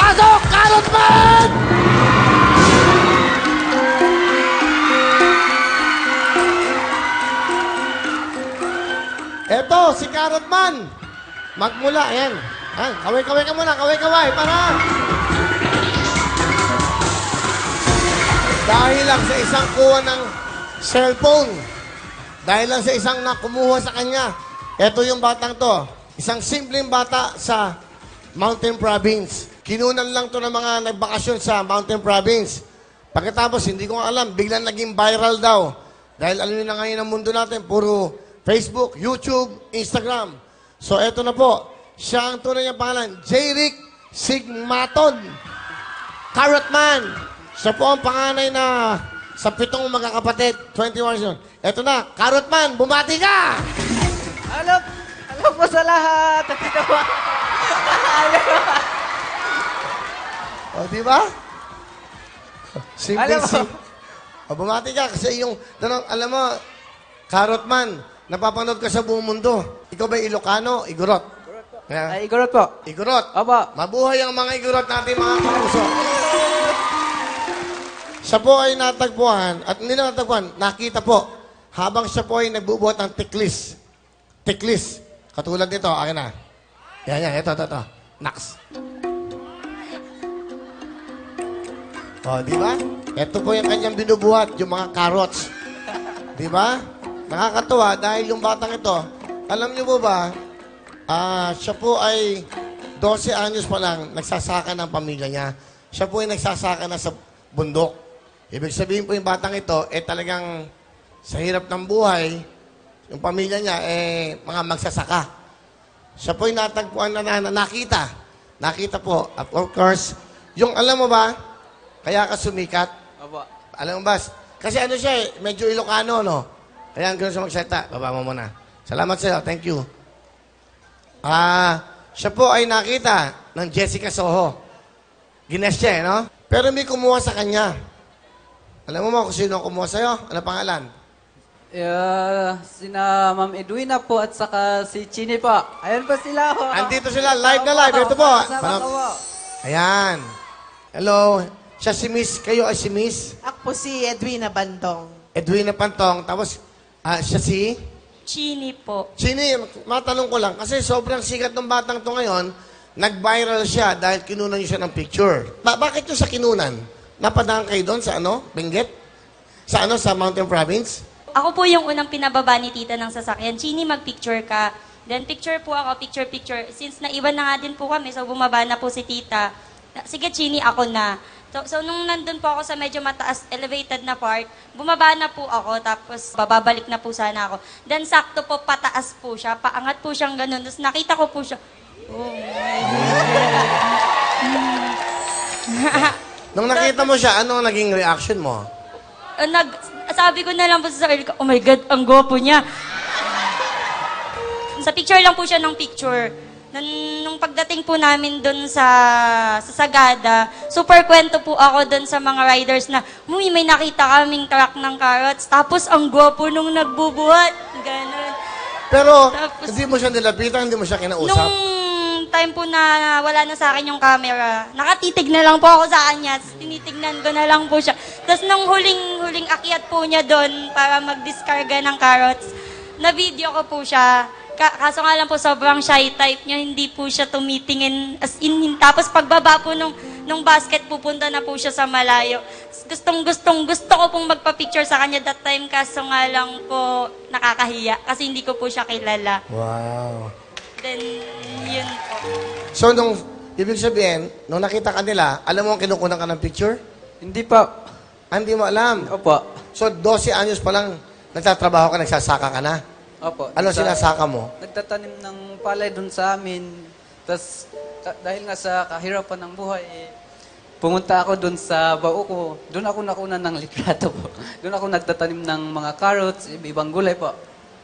Pasok! Carrot Man! Eto, si Carrot Man. Magmula, ayan. Ayan, kaway-kaway ka muna, kaway-kaway, para. Dahil lang sa isang kuha ng cellphone, dahil lang sa isang nakumuha sa kanya, eto yung batang to. Isang simpleng bata sa Mountain Province. Kinunan lang to ng mga nagbakasyon sa Mountain Province. Pagkatapos, hindi ko alam, biglang naging viral daw. Dahil alam niyo na ngayon ang mundo natin, puro Facebook, YouTube, Instagram. So, eto na po. Siya ang tunay niyang pangalan, J-Rick Sigmaton. Carrot Man. Siya po ang panganay na sa 7 magkakapatid, 21 yun. Eto na, Carrot Man, bumati ka! Hello po sa lahat. O, di ba? Simple, Alam mo. simple. O, bumati ka kasi yung, alam mo, Carrot Man, napapanood ka sa buong mundo. Ikaw ba Ilocano? Igorot? Yeah. Ay, igorot po. Igorot. Opo. Mabuhay ang mga igorot natin, mga kapuso. Siya po ay natagpuan, at hindi na natagpuan, nakita po, habang siya po ay nagbubuhat ng tiklis. Tiklis. Katulad nito, akin na. Yan, ito. Naks. O, di ba? Ito po yung kanyang binubuhat, yung mga carrots. Di ba? Nakakatuwa dahil yung batang ito, alam niyo po ba, siya po ay 12 anyos pa lang nagsasaka ng pamilya niya. Siya po ay nagsasaka na sa bundok. Ibig sabihin po yung batang ito, talagang sa hirap ng buhay, yung pamilya niya, mga magsasaka. Siya po ay natagpuan na nakita. Nakita po. Of course, yung alam mo ba, kaya ka sumikat? Opo. Alam mo ba? Kasi ano siya medyo Ilocano, no? Kaya ang ganun siya magsalita. Baba mo muna. Salamat sa'yo. Thank you. Siya po ay nakita ng Jessica Soho. Gines siya, no? Pero may kumuha sa kanya. Alam mo kung sino ang kumuha sa'yo? Ano pangalan? Sina Ma'am Edwina po at saka si Chini po. Ayan po sila ho. Andito sila, live na live. Ito po. Ayan. Hello. Siya si Miss. Kayo ay si Miss? Ako po si Edwina Bandong. Edwina Pantong. Tapos, siya si? Chini po. Chini, matanong ko lang, kasi sobrang sikat ng batang to ngayon, nag-viral siya dahil kinunan niyo siya ng picture. Bakit niyo sa kinunan? Napadaan kayo doon sa Benguet? Sa sa Mountain Province? Ako po yung unang pinababa ni tita ng sasakyan. Chini, mag-picture ka. Then picture po ako, picture. Since naiwan na nga din po kami, so bumaba na po si tita. Sige, Chini, ako na. So nung nandun po ako sa medyo mataas, elevated na part, bumaba na po ako, tapos bababalik na po sana ako. Then sakto po, pataas po siya, paangat po siyang ganun. Tapos nakita ko po siya, oh my God. Nung nakita mo siya, ano naging reaction mo? Sabi ko na lang po sa sarili ko, oh my God, ang gwapo niya. Sa picture lang po siya ng picture. Nung pagdating po namin doon sa Sagada, super kwento po ako doon sa mga riders na, may nakita kaming truck ng carrots, tapos ang gwapo nung nagbubuhat. Ganon. Pero, Tapos, hindi mo siya nilapitan, hindi mo siya kinausap? nung time po na wala na sa akin yung camera, nakatitig na lang po ako sa kanya, tinitignan ko na lang po siya. Tapos nung huling akyat po niya doon para mag-discarga ng carrots, na-video ko po siya. Kaso nga lang po, sobrang shy type niya, hindi po siya tumitingin. As in, tapos pagbaba po nung basket, pupunta na po siya sa malayo. Gusto ko pong magpa-picture sa kanya that time, kaso nga lang po, nakakahiya. Kasi hindi ko po siya kilala. Wow. Then, yun po. So, ibig sabihin, nung nakita ka nila, alam mo ang kinukunan ka ng picture? Hindi po. Hindi mo alam. Opo. So, 12 anyos pa lang, nagtatrabaho ka, nagsasaka ka na. Opo. Ano sinasaka mo? Nagtatanim ng palay doon sa amin. Tapos, dahil nga sa kahirapan ng buhay, pumunta ako doon sa bao ko. Doon ako nakunan ng litrato po. Doon ako nagtatanim ng mga carrots, ibang gulay po.